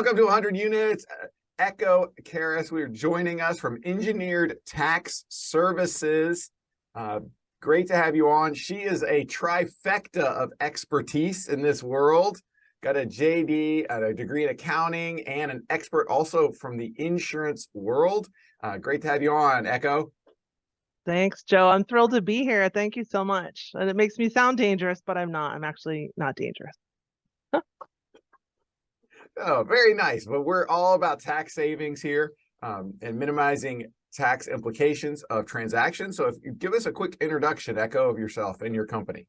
Welcome to 100 Units. Echo Karras, we are joining us from Engineered Tax Services. Great to have you on. She is a trifecta of expertise in this world. Got a JD, a degree in accounting, and an expert also from the insurance world. Great to have you on, Echo. Thanks, Joe. I'm thrilled to be here. Thank you so much. And it makes me sound dangerous, but I'm not. I'm actually not dangerous. Oh, very nice. But we're all about tax savings here and minimizing tax implications of transactions. So if you give us a quick introduction, Echo, of yourself and your company.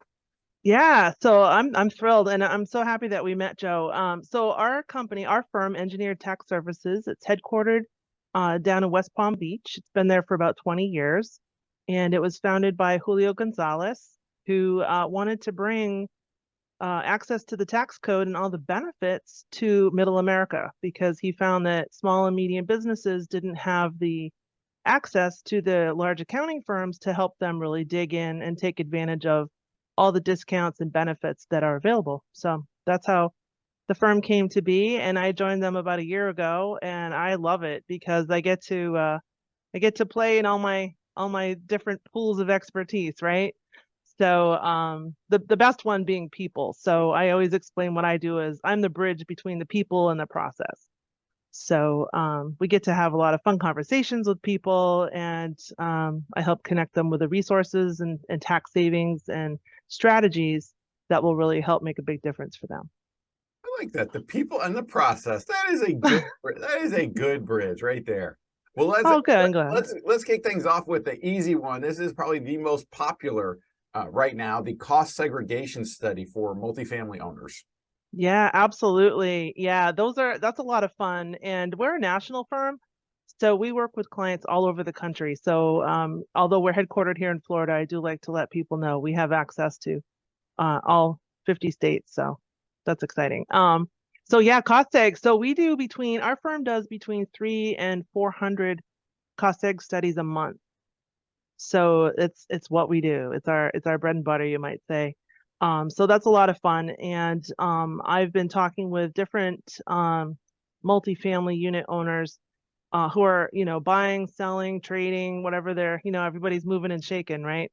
Yeah, so I'm thrilled, and I'm so happy that we met, Joe. So our company, our firm, Engineered Tax Services, it's headquartered down in West Palm Beach. It's been there for about 20 years, and it was founded by Julio Gonzalez, who wanted to bring access to the tax code and all the benefits to Middle America because he found that small and medium businesses didn't have the access to the large accounting firms to help them really dig in and take advantage of all the discounts and benefits that are available. So that's how the firm came to be, and I joined them about a year ago, and I love it because I get to play in all my different pools of expertise, right? So the best one being people. So I always explain what I do is I'm the bridge between the people and the process. So we get to have a lot of fun conversations with people, and I help connect them with the resources and tax savings and strategies that will really help make a big difference for them. I like that. The people and the process. That is a good bridge right there. Well, Oh, good. I'm glad. let's kick things off with the easy one. This is probably the most popular right now, the cost segregation study for multifamily owners. Yeah, absolutely. Yeah, that's a lot of fun. And we're a national firm, so we work with clients all over the country. So although we're headquartered here in Florida, I do like to let people know we have access to all 50 states. So that's exciting. So yeah, cost seg. So our firm does between 300 and 400 cost seg studies a month. So it's what we do. It's our bread and butter, you might say. So that's a lot of fun. And I've been talking with different multifamily unit owners who are, buying, selling, trading, whatever everybody's moving and shaking, right?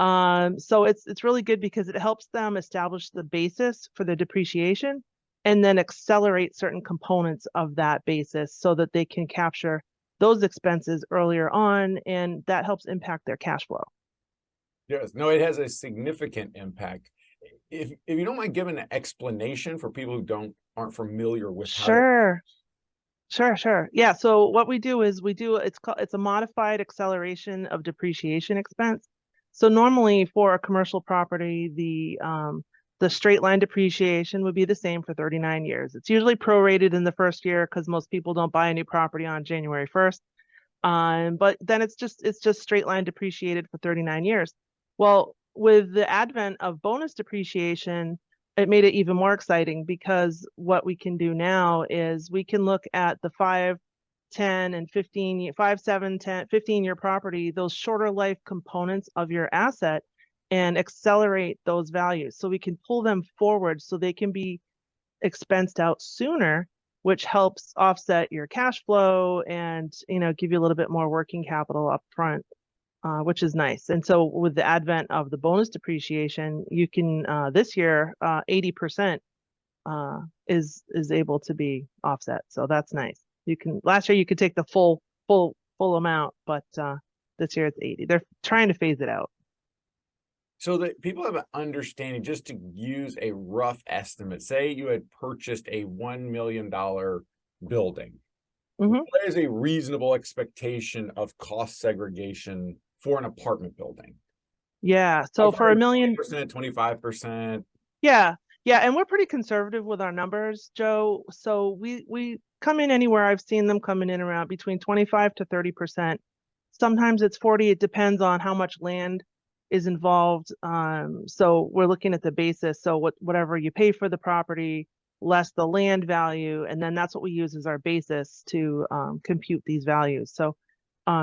So it's really good because it helps them establish the basis for the depreciation and then accelerate certain components of that basis so that they can capture those expenses earlier on, and that helps impact their cash flow. Yes, no, it has a significant impact. If you don't mind giving an explanation for people who aren't familiar with how to. Sure. Sure. Yeah. So what we do is it's a modified acceleration of depreciation expense. So normally for a commercial property, the straight line depreciation would be the same for 39 years. It's usually prorated in the first year because most people don't buy a new property on January 1st. But then it's just straight line depreciated for 39 years. Well, with the advent of bonus depreciation, it made it even more exciting because what we can do now is we can look at the 5, 10, and 15, 5, 7, 10, 15-year property, those shorter life components of your asset, and accelerate those values. So we can pull them forward so they can be expensed out sooner, which helps offset your cash flow and give you a little bit more working capital up front. Which is nice. And so with the advent of the bonus depreciation, you can this year 80% is able to be offset. So that's nice. Last year you could take the full amount, but this year it's 80. They're trying to phase it out. So that people have an understanding, just to use a rough estimate, say you had purchased a $1 million building. Mm-hmm. What is a reasonable expectation of cost segregation for an apartment building? Yeah. So for $1 million, 25%. Yeah. And we're pretty conservative with our numbers, Joe. So we come in anywhere. I've seen them coming in around between 25 to 30%. Sometimes it's 40. It depends on how much land is involved. So we're looking at the basis. So whatever you pay for the property, less the land value, and then that's what we use as our basis to compute these values. So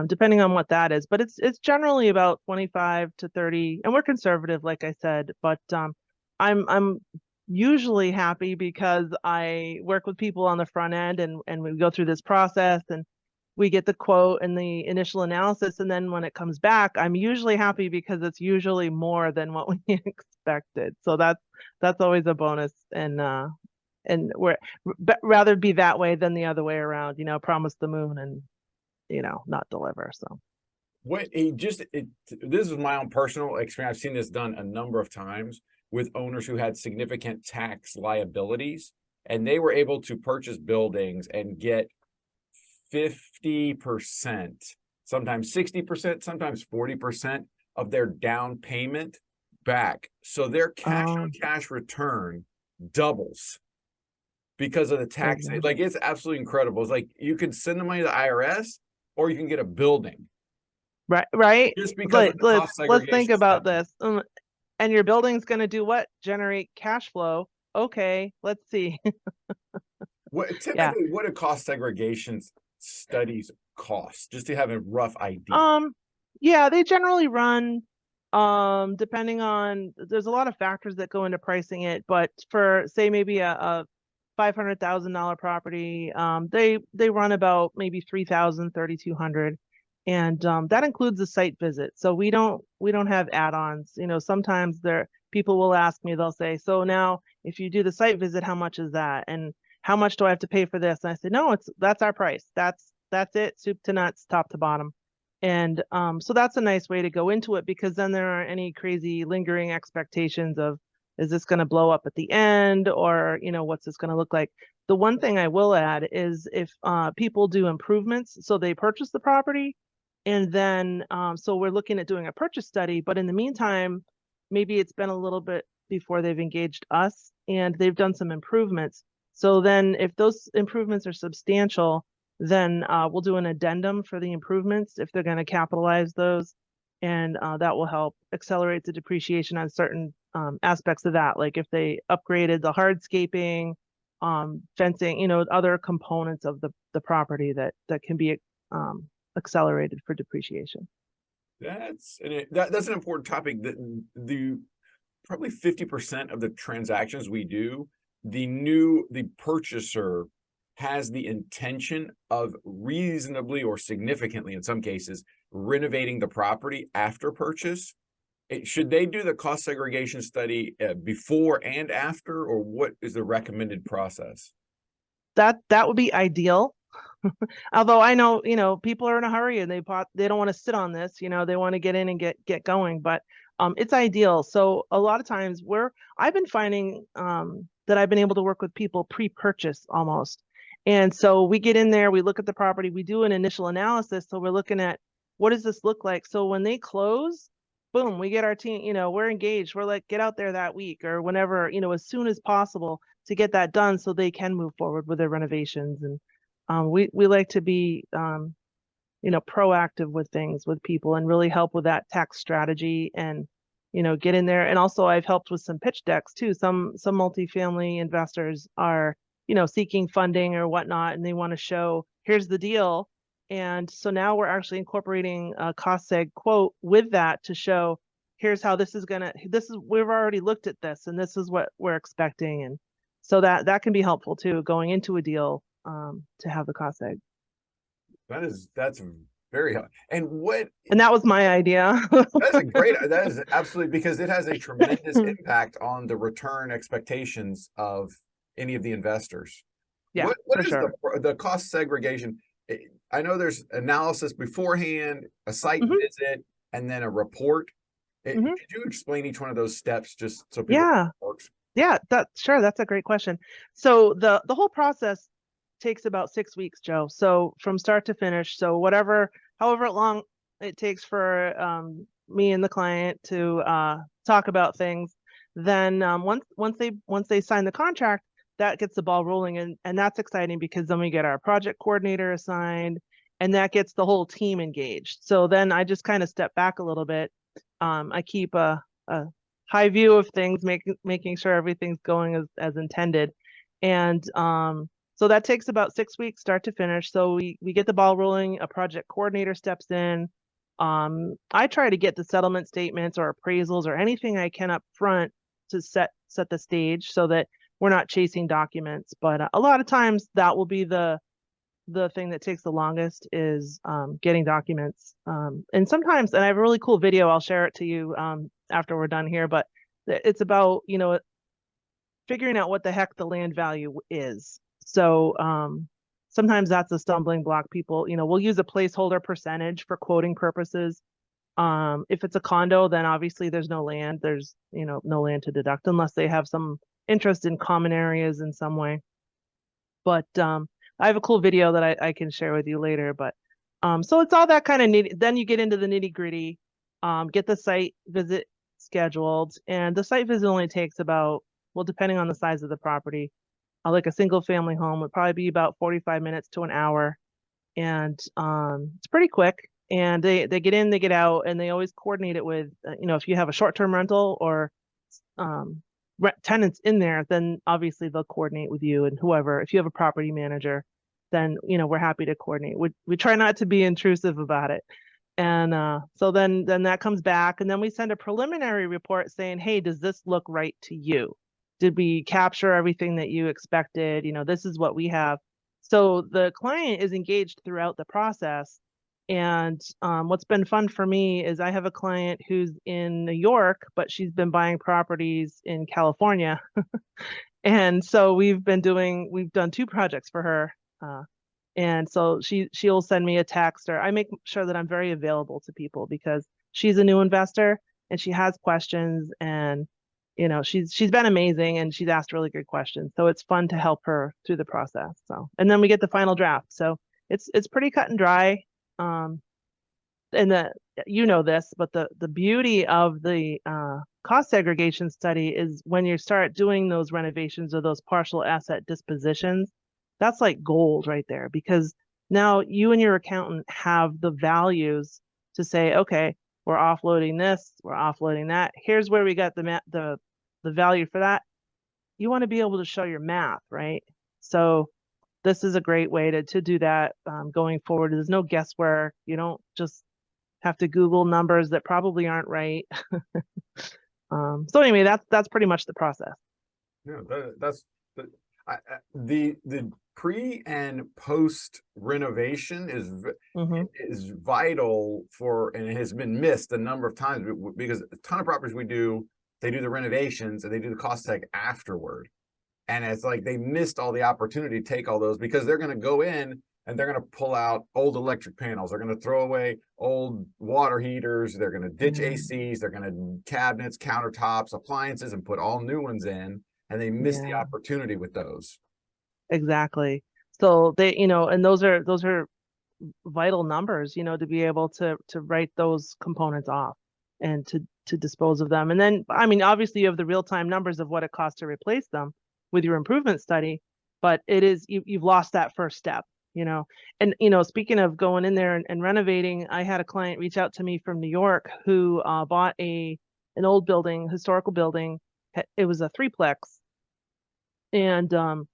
depending on what that is, but it's generally about 25 to 30, and we're conservative, like I said. But I'm usually happy because I work with people on the front end, and we go through this process, and we get the quote and the initial analysis. And then when it comes back, I'm usually happy because it's usually more than what we expected. So that's always a bonus. And we're rather be that way than the other way around, promise the moon and, not deliver. So this is my own personal experience. I've seen this done a number of times with owners who had significant tax liabilities, and they were able to purchase buildings and get 50%, sometimes 60%, sometimes 40% of their down payment back. So their cash on cash return doubles because of the tax. Like, it's absolutely incredible. It's like you could send the money to the IRS, or you can get a building. Right. Just because of the cost Let's think segregation about study. this. And your building's going to do what? Generate cash flow. Okay, let's see. What Yeah. typically, what do cost segregation studies cost? Just to have a rough idea. Yeah, they generally run, depending on, there's a lot of factors that go into pricing it, but for say maybe a $500,000 property, they run about maybe 3,000, 3,200. And that includes the site visit. So we don't have add-ons. Sometimes people will ask me, they'll say, so now if you do the site visit, how much is that? And how much do I have to pay for this? And I said, no, that's our price. That's it, soup to nuts, top to bottom. And so that's a nice way to go into it, because then there aren't any crazy lingering expectations of, is this going to blow up at the end, or what's this going to look like? The one thing I will add is if people do improvements, so they purchase the property, and then so we're looking at doing a purchase study, but in the meantime, maybe it's been a little bit before they've engaged us and they've done some improvements. So then if those improvements are substantial, then we'll do an addendum for the improvements if they're going to capitalize those. And that will help accelerate the depreciation on certain aspects of that. Like if they upgraded the hardscaping, fencing, other components of the property that can be accelerated for depreciation. That's an important topic. The probably 50% of the transactions we do, the purchaser has the intention of reasonably or significantly, in some cases, renovating the property after purchase. Should they do the cost segregation study before and after, or what is the recommended process? That would be ideal. Although I know, people are in a hurry and they don't want to sit on this, they want to get in and get going, but it's ideal. So a lot of times I've been finding that I've been able to work with people pre-purchase almost. And so we get in there, we look at the property, we do an initial analysis. So we're looking at, what does this look like? So when they close, boom, we get our team, we're engaged. We're like, get out there that week or whenever, as soon as possible to get that done so they can move forward with their renovations. And we like to be, proactive with things with people and really help with that tax strategy and, get in there. And also I've helped with some pitch decks too. Some multifamily investors are, seeking funding or whatnot, and they want to show, here's the deal. And so now we're actually incorporating a cost seg quote with that to show, here's how we've already looked at this and this is what we're expecting. And so that can be helpful too, going into a deal to have the cost seg. That's very, And that was my idea. that is absolutely, because it has a tremendous impact on the return expectations of any of the investors. Yeah, what for is sure. the cost segregation? I know there's analysis beforehand, a site visit, and then a report. Could you explain each one of those steps just so people know how it works? Yeah, that's a great question. So the whole process takes about 6 weeks, Joe. So from start to finish. So however long it takes for me and the client to talk about things, then once they sign the contract, that gets the ball rolling, and that's exciting because then we get our project coordinator assigned, and that gets the whole team engaged. So then I just kind of step back a little bit. I keep a high view of things, making sure everything's going as intended. And so that takes about 6 weeks, start to finish. So we get the ball rolling, a project coordinator steps in. I try to get the settlement statements or appraisals or anything I can up front to set set the stage so that we're not chasing documents. But a lot of times that will be the thing that takes the longest is getting documents. And sometimes, and I have a really cool video, I'll share it to you after we're done here, but it's about, you know, figuring out what the heck the land value is. So sometimes that's a stumbling block. People, you know, we'll use a placeholder percentage for quoting purposes. If it's a condo, then obviously there's no land. There's, you know, no land to deduct unless they have some interest in common areas in some way. But I have a cool video that I can share with you later. But so it's all that kind of neat. Then you get into the nitty gritty, get the site visit scheduled, and the site visit only takes about, well, depending on the size of the property, like a single family home would probably be about 45 minutes to an hour, and it's pretty quick. And they get in, they get out, and they always coordinate it with, you know, if you have a short-term rental or tenants in there, then obviously they'll coordinate with you and whoever. If you have a property manager, then, you know, we're happy to coordinate. We try not to be intrusive about it. And so then that comes back, and then we send a preliminary report saying, hey, does this look right to you? Did we capture everything that you expected? You know, this is what we have. So the client is engaged throughout the process. And what's been fun for me is I have a client who's in New York, but she's been buying properties in California. And so we've done 2 projects for her. And so she'll send me a text, or I make sure that I'm very available to people because she's a new investor and she has questions, and you know, she's been amazing and she's asked really good questions. So it's fun to help her through the process. So, and then we get the final draft. So it's pretty cut and dry. And you know this, but the beauty of the cost segregation study is when you start doing those renovations or those partial asset dispositions, that's like gold right there, because now you and your accountant have the values to say, okay, we're offloading this, we're offloading that. Here's where we got the value for that. You want to be able to show your math, right? So this is a great way to do that going forward. There's no guesswork. You don't just have to Google numbers that probably aren't right. So anyway, that's pretty much the process. Yeah, that's the pre and post renovation is vital for, and it has been missed a number of times because a ton of properties we do, they do the renovations and they do the cost tag afterward. And it's like they missed all the opportunity to take all those because they're going to go in and they're going to pull out old electric panels. They're going to throw away old water heaters. They're going to ditch ACs. They're going to cabinets, countertops, appliances, and put all new ones in. And they miss the opportunity with those. Exactly. So they, you know, and those are vital numbers, you know, to be able to write those components off and to dispose of them. And then, I mean, obviously you have the real-time numbers of what it costs to replace them with your improvement study, but it is, you've lost that first step, you know. And, you know, speaking of going in there and renovating, I had a client reach out to me from New York who bought an old building, historical building. It was a 3-plex. And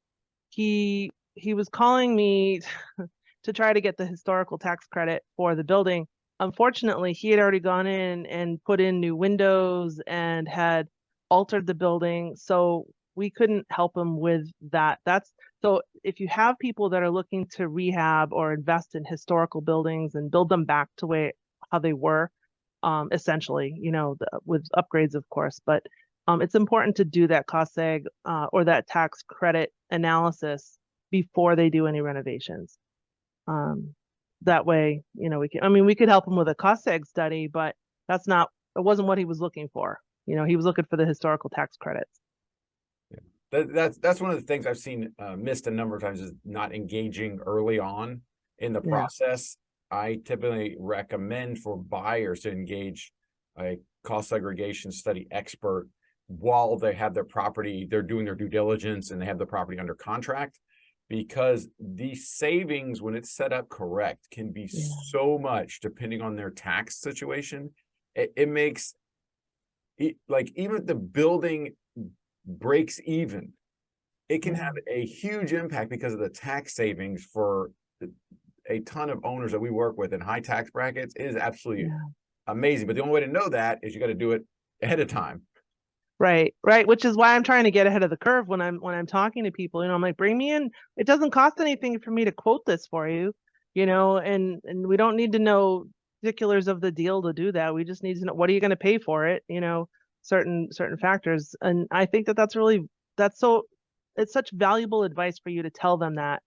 he was calling me to try to get the historical tax credit for the building. Unfortunately, he had already gone in and put in new windows and had altered the building, so we couldn't help him with that. So if you have people that are looking to rehab or invest in historical buildings and build them back to how they were, essentially, you know, with upgrades, of course, but it's important to do that cost seg or that tax credit analysis before they do any renovations. That way, you know, we could help him with a cost seg study, but it wasn't what he was looking for. You know, he was looking for the historical tax credits. Yeah. That's one of the things I've seen missed a number of times, is not engaging early on in the process. I typically recommend for buyers to engage a cost segregation study expert while they have their property, they're doing their due diligence and they have the property under contract, because the savings, when it's set up correct, can be so much depending on their tax situation. It makes it, like, even if the building breaks even, it can have a huge impact because of the tax savings for a ton of owners that we work with in high tax brackets. It is absolutely amazing. But the only way to know that is you got to do it ahead of time. Right, right, which is why I'm trying to get ahead of the curve when I'm talking to people. I'm like, bring me in. It doesn't cost anything for me to quote this for you, and we don't need to know particulars of the deal to do that. We just need to know what are you going to pay for it, certain factors. And I think that's so it's such valuable advice for you to tell them that,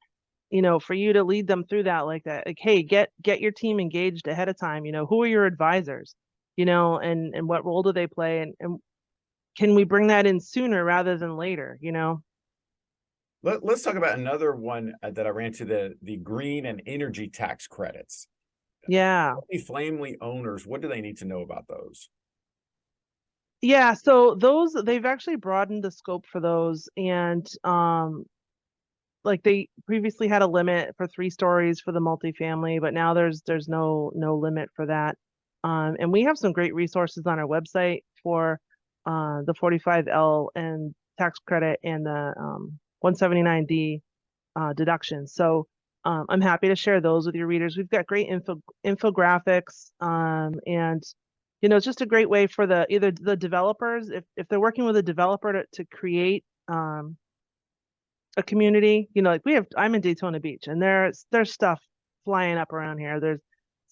for you to lead them through that like that. Like, hey, get your team engaged ahead of time. Who are your advisors? And what role do they play? And can we bring that in sooner rather than later, Let's talk about another one that I ran to, the green and energy tax credits. Yeah. Multifamily owners, what do they need to know about those? Yeah, so they've actually broadened the scope for those, and like they previously had a limit for 3 stories for the multifamily, but now there's no limit for that. And we have some great resources on our website for the 45L and tax credit and the 179D deductions. So I'm happy to share those with your readers. We've got great infographics, and it's just a great way for either the developers, if they're working with a developer to create a community. Like I'm in Daytona Beach, and there's stuff flying up around here. There's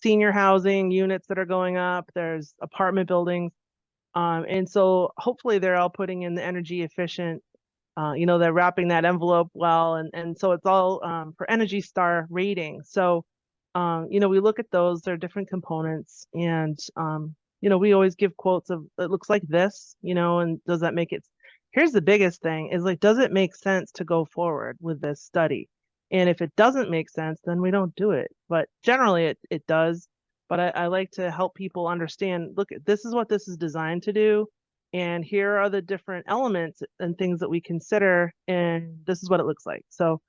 senior housing units that are going up. There's apartment buildings, and so hopefully they're all putting in the energy efficient. They're wrapping that envelope well, and so it's all for Energy Star rating. So, we look at those. They're different components, and we always give quotes of it looks like this, and does that make it? Here's the biggest thing is like, does it make sense to go forward with this study? And if it doesn't make sense, then we don't do it. But generally, it does. But I like to help people understand. Look, this is what this is designed to do, and here are the different elements and things that we consider, and this is what it looks like. So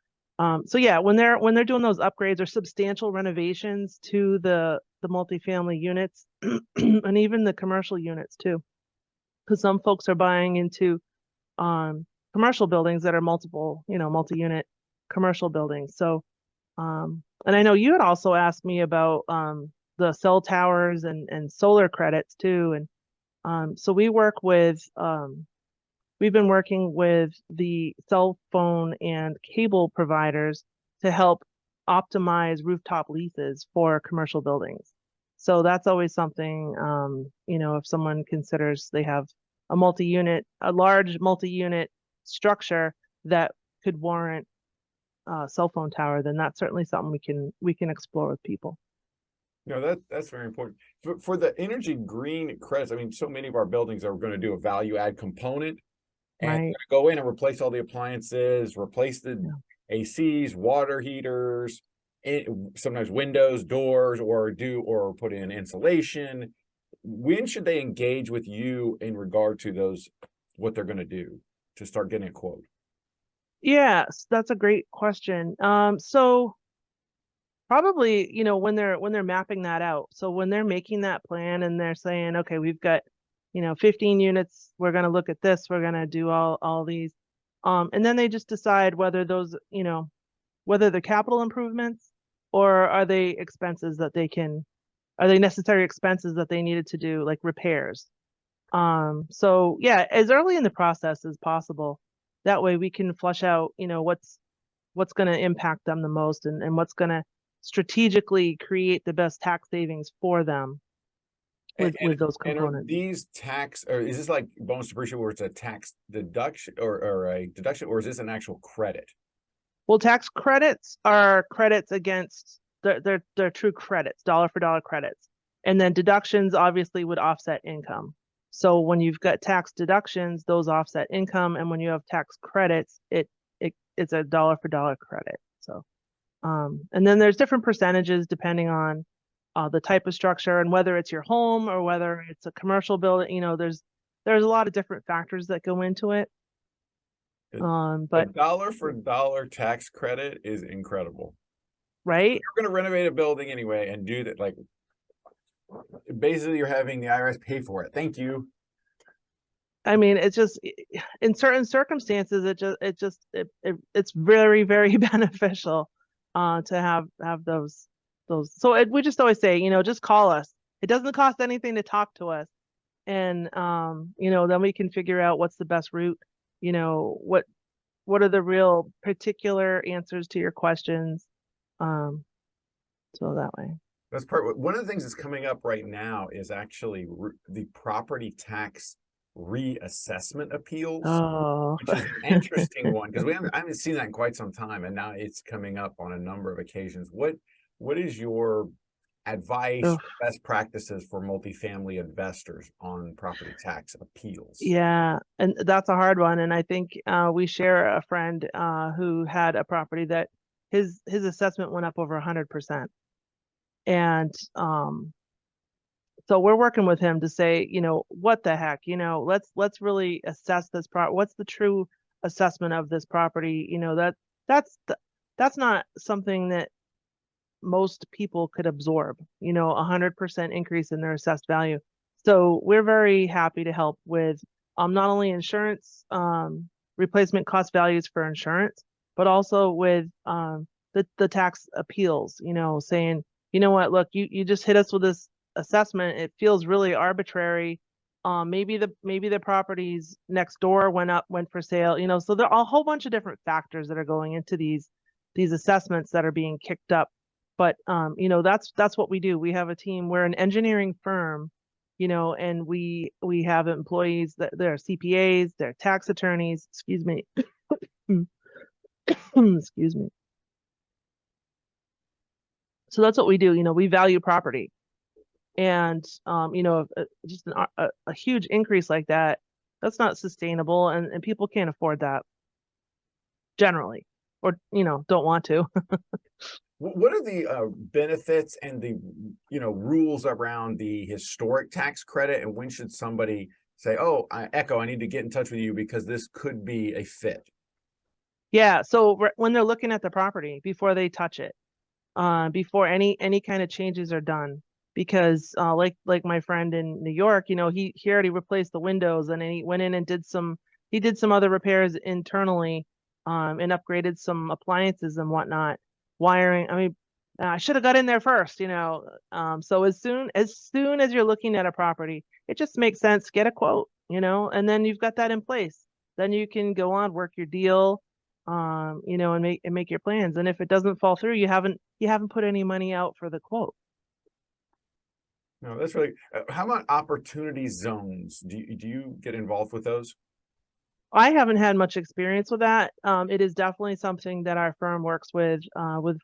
yeah, when they're doing those upgrades or substantial renovations to the multifamily units and even the commercial units too, because some folks are buying into commercial buildings that are multi-unit commercial buildings. So and I know you had also asked me about the cell towers and solar credits too, and so we've been working with the cell phone and cable providers to help optimize rooftop leases for commercial buildings. So that's always something, if someone considers they have a large multi-unit structure that could warrant a cell phone tower, then that's certainly something we can explore with people. That's very important. For the energy green credits, I mean, so many of our buildings are going to do a value add component and Right. go in and replace all the appliances, replace the ACs, water heaters, sometimes windows, doors, or put in insulation. When should they engage with you in regard to those, what they're going to do to start getting a quote? Yes, that's a great question. So probably, when they're mapping that out. So when they're making that plan and they're saying, okay, we've got, 15 units, we're going to look at this, we're going to do all these. And then they just decide whether those, whether they're capital improvements or are they necessary expenses that they needed to do, like repairs. So yeah, as early in the process as possible. That way we can flush out, what's going to impact them the most, and what's going to strategically create the best tax savings for them with those And are components. these or is this like bonus depreciation where it's a tax deduction or a deduction, or is this an actual credit? Well, tax credits are credits against they're true credits, dollar for dollar credits. And then deductions obviously would offset income. So when you've got tax deductions, those offset income, and when you have tax credits, it's a dollar for dollar credit. So and then there's different percentages depending on the type of structure and whether it's your home or whether it's a commercial building. There's a lot of different factors that go into it. A But dollar for dollar tax credit is incredible. right. You're going to renovate a building anyway and do that. Like basically, you're having the IRS pay for it. Thank you. I mean, it's just in certain circumstances, it's very, very beneficial to have those. So we just always say, just call us. It doesn't cost anything to talk to us. and then we can figure out what's the best route, what are the real particular answers to your questions. um so that way. That's one of the things that's coming up right now is actually the property tax reassessment appeals, Oh. which is an interesting one because I haven't seen that in quite some time, and now it's coming up on a number of occasions. What is your advice, Oof. best practices for multifamily investors on property tax appeals? Yeah, and that's a hard one. And I think we share a friend who had a property that his assessment went up over 100%. And so we're working with him to say, what the heck, let's really assess this what's the true assessment of this property. That's that's not something that most people could absorb, 100% increase in their assessed value. So we're very happy to help with not only insurance, replacement cost values for insurance, but also with the tax appeals, saying, what, look, you just hit us with this assessment. It feels really arbitrary. Maybe the properties next door went for sale, so there are a whole bunch of different factors that are going into these assessments that are being kicked up. But that's what we do. We have a team. We're an engineering firm, and we have employees that they're CPAs, they're tax attorneys. Excuse me. Excuse me. So that's what we do. We value property, and just a huge increase like that, that's not sustainable, and people can't afford that generally, or don't want to. What are the benefits and the rules around the historic tax credit, and when should somebody say, "Oh, Echo, I need to get in touch with you because this could be a fit"? Yeah, so when they're looking at the property before they touch it, before any kind of changes are done, because like my friend in New York, he already replaced the windows, and then he went in and did some other repairs internally, and upgraded some appliances and whatnot, wiring. I mean, I should have got in there first, so as soon as you're looking at a property, it just makes sense, get a quote, and then you've got that in place. Then you can go on, work your deal, and make your plans. And if it doesn't fall through, you haven't put any money out for the quote. No, that's really. How about opportunity zones? Do you get involved with those? I haven't had much experience with that. It is definitely something that our firm works with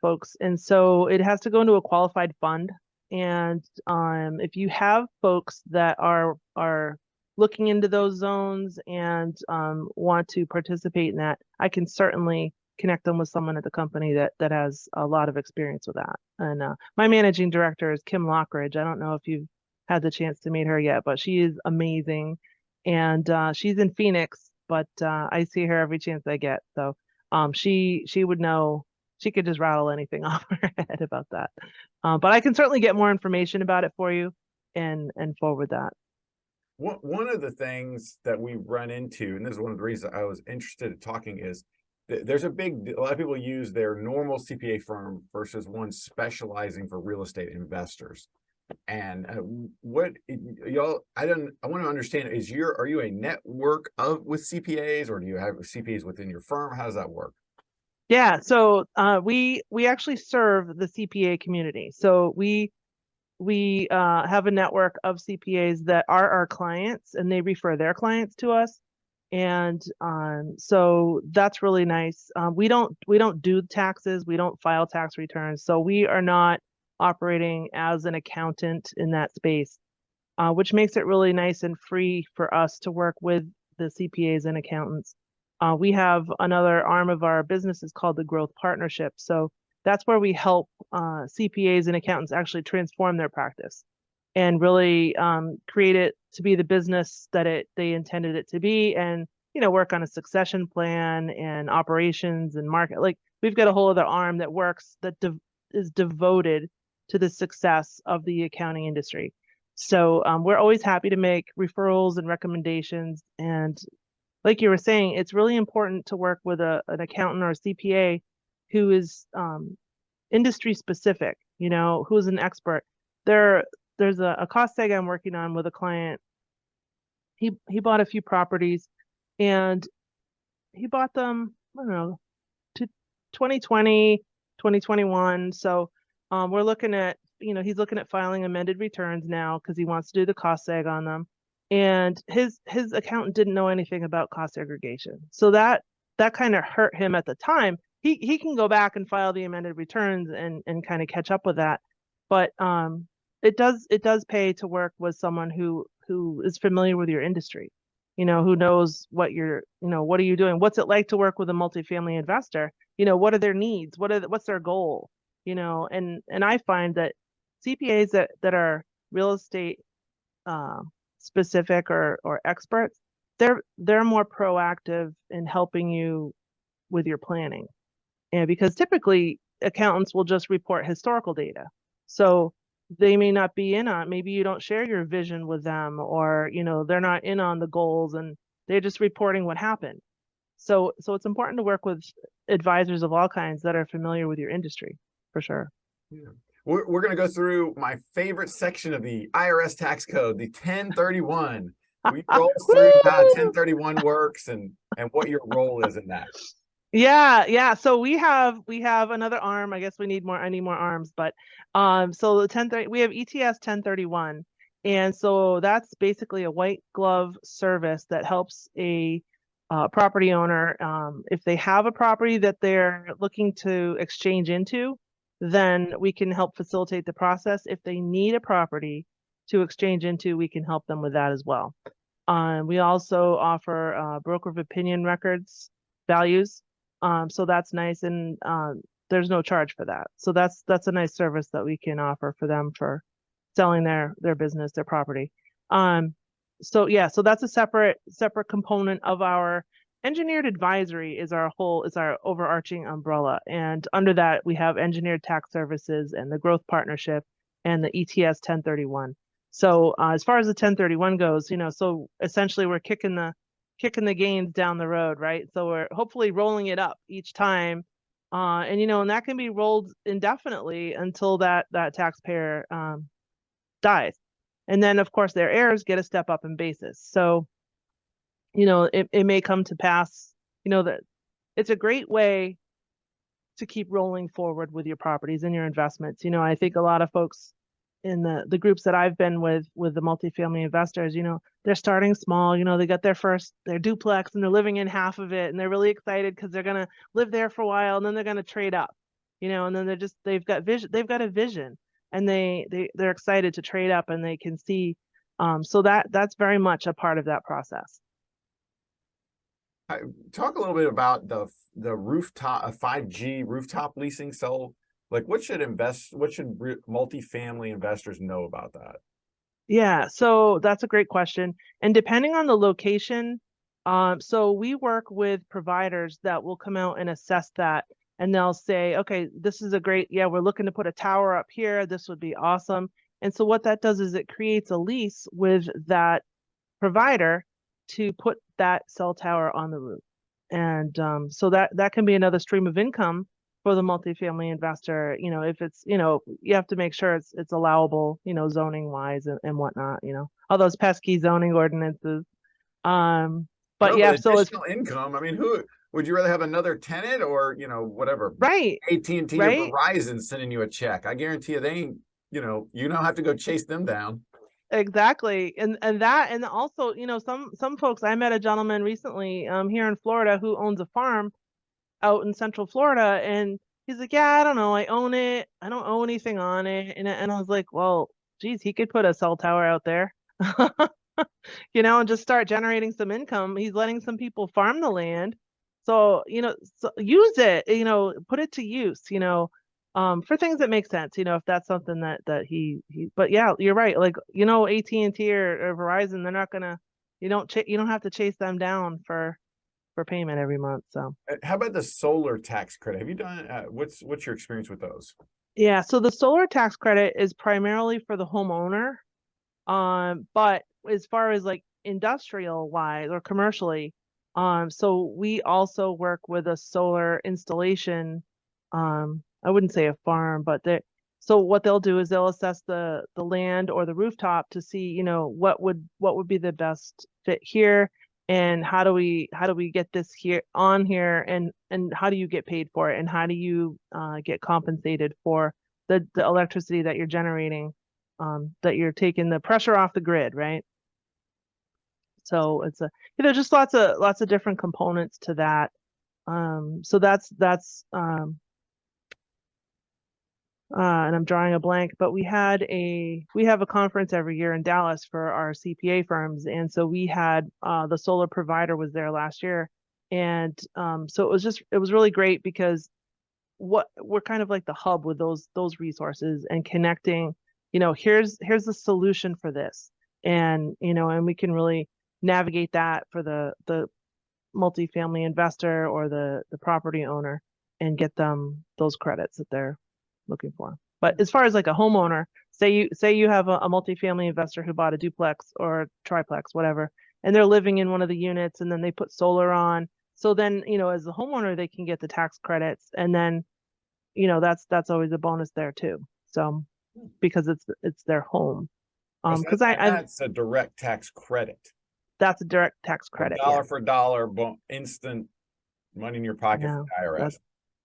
folks, and so it has to go into a qualified fund. And if you have folks that are looking into those zones and want to participate in that, I can certainly connect them with someone at the company that has a lot of experience with that. And my managing director is Kim Lockridge. I don't know if you've had the chance to meet her yet, but she is amazing, and she's in Phoenix, but I see her every chance I get. So she would know. She could just rattle anything off her head about that. But I can certainly get more information about it for you and forward that. One of the things that we run into, and this is one of the reasons I was interested in talking, is there's a lot of people use their normal CPA firm versus one specializing for real estate investors. And what y'all, I want to understand, are you a network with CPAs, or do you have CPAs within your firm? How does that work? Yeah, so we actually serve the CPA community. So we have a network of CPAs that are our clients, and they refer their clients to us. And so that's really nice. We don't do taxes. We don't file tax returns. So we are not operating as an accountant in that space, which makes it really nice and free for us to work with the CPAs and accountants. We have another arm of our business is called the Growth Partnership. So that's where we help CPAs and accountants actually transform their practice and really create it to be the business that they intended it to be, and work on a succession plan and operations and market. Like, we've got a whole other arm that works that is devoted to the success of the accounting industry. So we're always happy to make referrals and recommendations. And like you were saying, it's really important to work with an accountant or a CPA who is industry specific, who's an expert. There's a cost seg I'm working on with a client he bought a few properties, and he bought them, I don't know, to 2020, 2021. So we're looking at, he's looking at filing amended returns now because he wants to do the cost seg on them. And his accountant didn't know anything about cost segregation. So that kind of hurt him at the time. He can go back and file the amended returns and kind of catch up with that. But it does pay to work with someone who is familiar with your industry, who knows what what are you doing? What's it like to work with a multifamily investor? What are their needs? What's their goal? And I find that CPAs that are real estate uh, specific or experts, they're more proactive in helping you with your planning. And because typically accountants will just report historical data. So they may not be in on, maybe you don't share your vision with them, or they're not in on the goals and they're just reporting what happened. So it's important to work with advisors of all kinds that are familiar with your industry, for sure. Yeah. We're going to go through my favorite section of the IRS tax code, the 1031. We roll through how Woo! 1031 works and what your role is in that. Yeah. So we have another arm. I guess I need more arms, but so the 1030 we have ETS 1031. And so that's basically a white glove service that helps a property owner, if they have a property that they're looking to exchange into, then we can help facilitate the process. If they need a property to exchange into, we can help them with that as well. We also offer broker of opinion records values. So that's nice, and there's no charge for that. So that's a nice service that we can offer for them for selling their business, their property. So yeah, so that's a separate component of our engineered advisory. Is our overarching umbrella, and under that we have engineered tax services and the growth partnership and the ETS 1031. So as far as the 1031 goes, so essentially we're kicking the gains down the road, right? So we're hopefully rolling it up each time. And that can be rolled indefinitely until that taxpayer dies. And then of course their heirs get a step up in basis. So, it may come to pass, that it's a great way to keep rolling forward with your properties and your investments. I think a lot of folks in the groups that I've been with the multifamily investors, they're starting small, they got their duplex and they're living in half of it, and they're really excited because they're going to live there for a while, and then they're going to trade up, and then they've got a vision, and they're excited to trade up, and they can see, so that's very much a part of that process. Talk a little bit about the rooftop 5G rooftop leasing. So what should multifamily investors know about that? Yeah, so that's a great question. And depending on the location, so we work with providers that will come out and assess that, and they'll say, okay, this is we're looking to put a tower up here. This would be awesome. And so what that does is it creates a lease with that provider to put that cell tower on the roof. And so that can be another stream of income for the multifamily investor. If it's, you have to make sure it's allowable, zoning wise and whatnot, all those pesky zoning ordinances. But No, yeah, but so it's additional income. I mean, who would you rather have, another tenant or, whatever, right, AT&T or right. Verizon sending you a check? I guarantee you they ain't, you don't have to go chase them down. Exactly. And also, some folks, I met a gentleman recently here in Florida who owns a farm out in Central Florida, and he's like, yeah, I don't know, I own it, I don't own anything on it. And I was like, well, geez, he could put a cell tower out there, and just start generating some income. He's letting some people farm the land. So, so use it, put it to use, for things that make sense, if that's something that but yeah, you're right. Like, AT&T or Verizon, they're not gonna, you don't have to chase them down for payment every month. So How about the solar tax credit? Have you done, what's your experience with those? yeah, so the solar tax credit is primarily for the homeowner. But as far as like industrial wise or commercially, so we also work with a solar installation. I wouldn't say a farm, but so what they'll do is they'll assess the land or the rooftop to see, what would be the best fit here, and how do we get this here on here, and how do you get paid for it, and how do you get compensated for the electricity that you're generating, that you're taking the pressure off the grid, right? So it's a, just lots of different components to that. So that's and I'm drawing a blank, but we have a conference every year in Dallas for our CPA firms, and so we had the solar provider was there last year, and so it was really great because we're kind of like the hub with those resources and connecting. Here's the solution for this, and and we can really navigate that for the multifamily investor or the property owner and get them those credits that they're looking for. But as far as like a homeowner, say you have a multifamily investor who bought a duplex or a triplex, whatever, and they're living in one of the units, and then they put solar on. So then, as a homeowner, they can get the tax credits, and then, that's always a bonus there too. So because it's their home. Because that's a direct tax credit. That's a direct tax credit. Dollar for dollar, instant money in your pocket Yeah, for the IRS.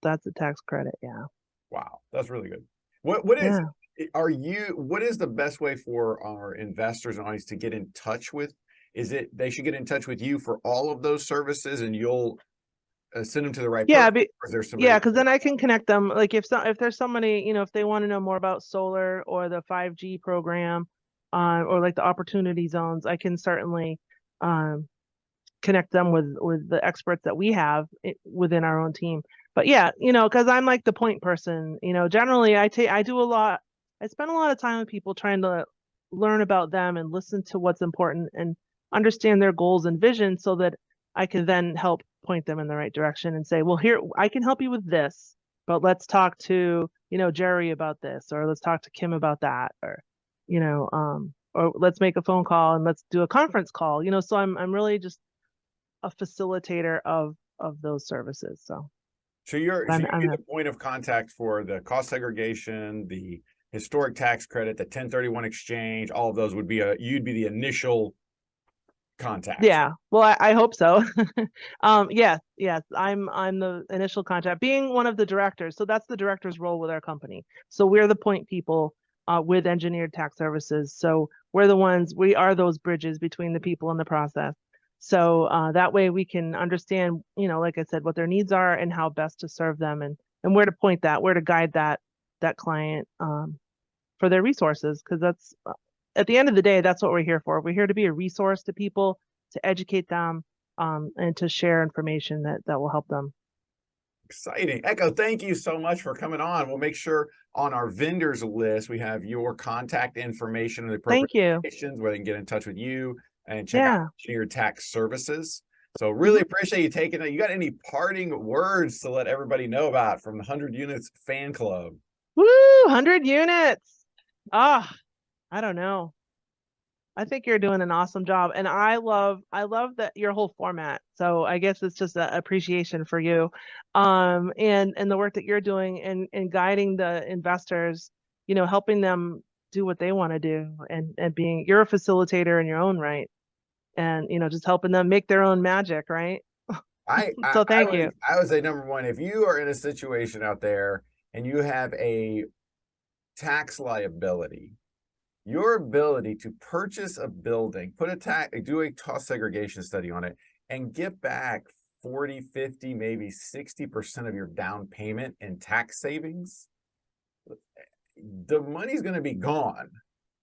That's a tax credit. Yeah. Wow, that's really good. What is the best way for our investors and audience to get in touch with? Is it they should get in touch with you for all of those services, and you'll send them to the right Yeah, person? Or is there somebody? yeah, because then I can connect them. Like if there's somebody, if they want to know more about solar or the 5G program, or like the opportunity zones, I can certainly connect them with the experts that we have within our own team. But yeah, because I'm like the point person. Generally I spend a lot of time with people trying to learn about them and listen to what's important and understand their goals and vision so that I can then help point them in the right direction and say, well, here, I can help you with this, but let's talk to, Jerry about this, or let's talk to Kim about that, or, or let's make a phone call and let's do a conference call, so I'm really just a facilitator of those services. So you'd I'm be the point of contact for the cost segregation, the historic tax credit, the 1031 exchange, all of those you'd be the initial contact. Yeah, well, I hope so. Yes, I'm the initial contact, being one of the directors. So that's the director's role with our company. So we're the point people with Engineered Tax Services. So we are those bridges between the people and the process. So that way we can understand, like I said, what their needs are and how best to serve them, and where to guide that client for their resources, because that's at the end of the day, that's what we're here for. We're here to be a resource to people, to educate them, and to share information that will help them. Exciting. Echo, thank you so much for coming on. We'll make sure on our vendors list, we have your contact information and the appropriate locations where they can get in touch with you and check out your tax services. So really appreciate you taking it. You got any parting words to let everybody know about from the 100 Units fan club? Woo, 100 units. I don't know. I think you're doing an awesome job, and I love that your whole format. So I guess it's just an appreciation for you, and the work that you're doing and guiding the investors, helping them do what they want to do, and you're a facilitator in your own right, and just helping them make their own magic, right? So thank you. I would say number one, if you are in a situation out there and you have a tax liability, your ability to purchase a building, do a cost segregation study on it, and get back 40, 50, maybe 60% of your down payment in tax savings, the money's going to be gone.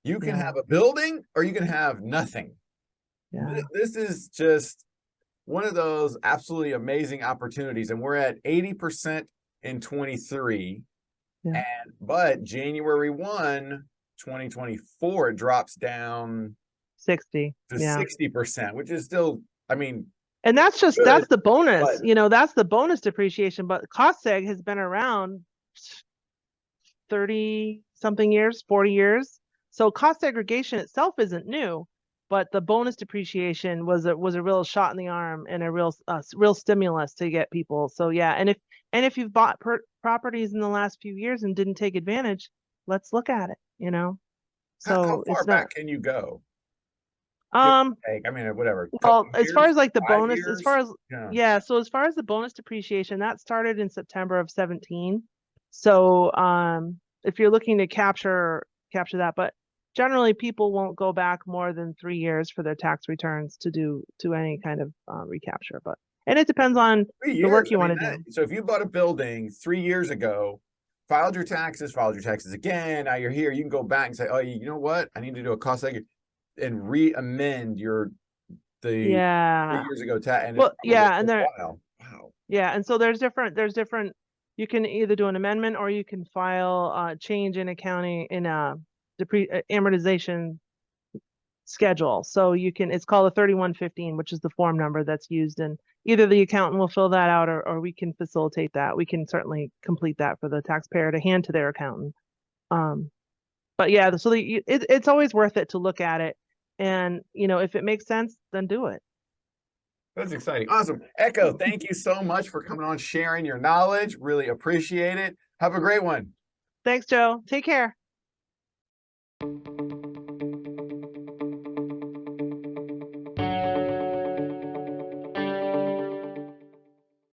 You can have a building or you can have nothing. Yeah. This is just one of those absolutely amazing opportunities. And we're at 80% in 23. Yeah. But January 1, 2024, it drops down 60 to 60%, which is still, and that's the bonus, that's the bonus depreciation. But cost seg has been around 30 something years, 40 years. So cost segregation itself isn't new, but the bonus depreciation was a real shot in the arm and a real stimulus to get people. So yeah, and if you've bought properties in the last few years and didn't take advantage, let's look at it. So how far back can you go? Like, I mean, whatever. Couple Well, as far years, as like the 5 bonus, years. Yeah. yeah, so as far as the bonus depreciation, that started in September of 17. So, if you're looking to capture that, but generally people won't go back more than 3 years for their tax returns to do any kind of recapture. But and it depends on 3 the work years. you I want mean, to do. so if you bought a building 3 years ago, filed your taxes again. Now you're here. You can go back and say, oh, you know what? I need to do a cost segment and re-amend the Yeah. 3 years ago tax, and it's Well, probably yeah, and there, worthwhile. Wow. yeah, and so there's different. You can either do an amendment or you can file change in accounting in a amortization schedule. So you can, it's called a 3115, which is the form number that's used, and either the accountant will fill that out or we can facilitate that. We can certainly complete that for the taxpayer to hand to their accountant. Um, but yeah, so it's always worth it to look at it, and if it makes sense, then do it. That's exciting. Awesome. Echo, thank you so much for coming on, sharing your knowledge. Really appreciate it. Have a great one. Thanks, Joe. Take care.